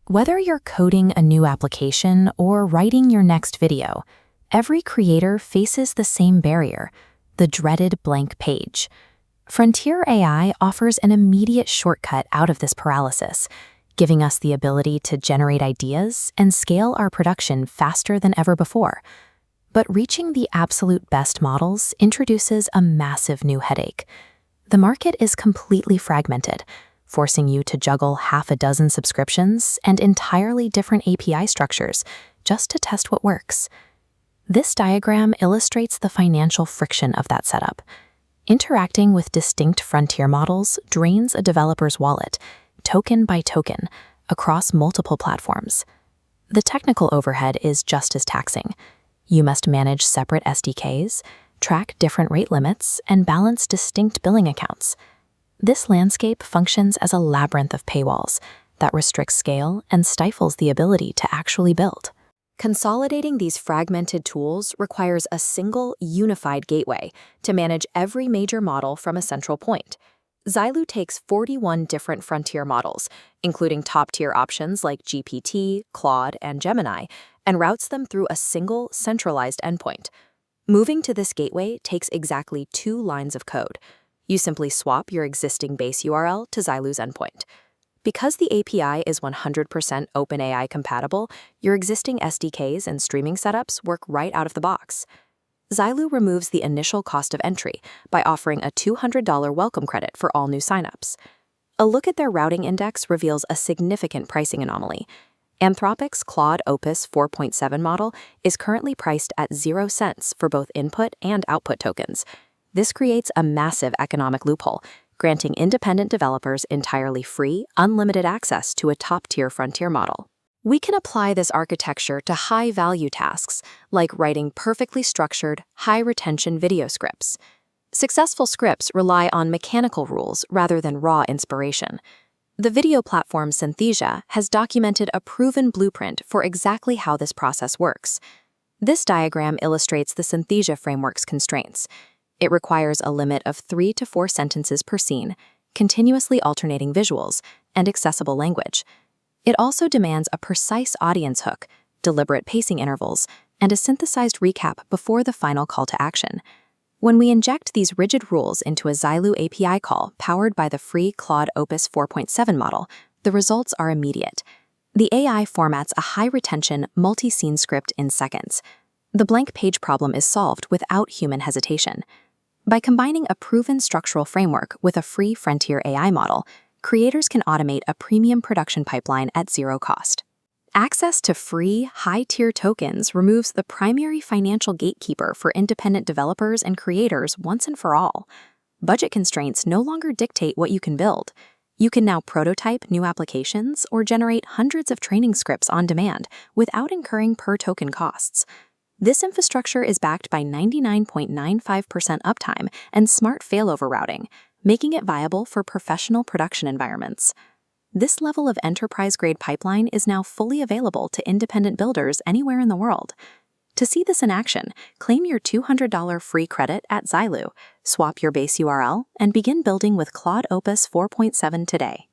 Whether you're coding a new application or writing your next video, every creator faces the same barrier, the dreaded blank page. Frontier AI offers an immediate shortcut out of this paralysis, giving us the ability to generate ideas and scale our production faster than ever before. But reaching the absolute best models introduces a massive new headache. The market is completely fragmented, forcing you to juggle half a dozen subscriptions and entirely different API structures just to test what works. This diagram illustrates the financial friction of that setup. Interacting with distinct frontier models drains a developer's wallet, token by token, across multiple platforms. The technical overhead is just as taxing. You must manage separate SDKs, track different rate limits, and balance distinct billing accounts. This landscape functions as a labyrinth of paywalls that restricts scale and stifles the ability to actually build. Consolidating these fragmented tools requires a single, unified gateway to manage every major model from a central point. Zyloo takes 41 different frontier models, including top-tier options like GPT, Claude, and Gemini, and routes them through a single, centralized endpoint. Moving to this gateway takes exactly 2 lines of code. You simply swap your existing base URL to Zyloo's endpoint. Because the API is 100% OpenAI compatible, your existing SDKs and streaming setups work right out of the box. Zyloo removes the initial cost of entry by offering a $200 welcome credit for all new signups. A look at their routing index reveals a significant pricing anomaly. Anthropic's Claude Opus 4.7 model is currently priced at 0 cents for both input and output tokens. This creates a massive economic loophole, granting independent developers entirely free, unlimited access to a top-tier frontier model. We can apply this architecture to high-value tasks, like writing perfectly structured, high-retention video scripts. Successful scripts rely on mechanical rules rather than raw inspiration. The video platform Synthesia has documented a proven blueprint for exactly how this process works. This diagram illustrates the Synthesia framework's constraints. It requires a limit of 3 to 4 sentences per scene, continuously alternating visuals, and accessible language. It also demands a precise audience hook, deliberate pacing intervals, and a synthesized recap before the final call to action. When we inject these rigid rules into a Zyloo API call powered by the free Claude Opus 4.7 model, the results are immediate. The AI formats a high-retention, multi-scene script in seconds. The blank page problem is solved without human hesitation. By combining a proven structural framework with a free frontier AI model, creators can automate a premium production pipeline at 0 cost. Access to free, high-tier tokens removes the primary financial gatekeeper for independent developers and creators once and for all. Budget constraints no longer dictate what you can build. You can now prototype new applications or generate hundreds of training scripts on demand without incurring per-token costs. This infrastructure is backed by 99.95% uptime and smart failover routing, making it viable for professional production environments. This level of enterprise-grade pipeline is now fully available to independent builders anywhere in the world. To see this in action, claim your $200 free credit at Zyloo, swap your base URL, and begin building with Claude Opus 4.7 today.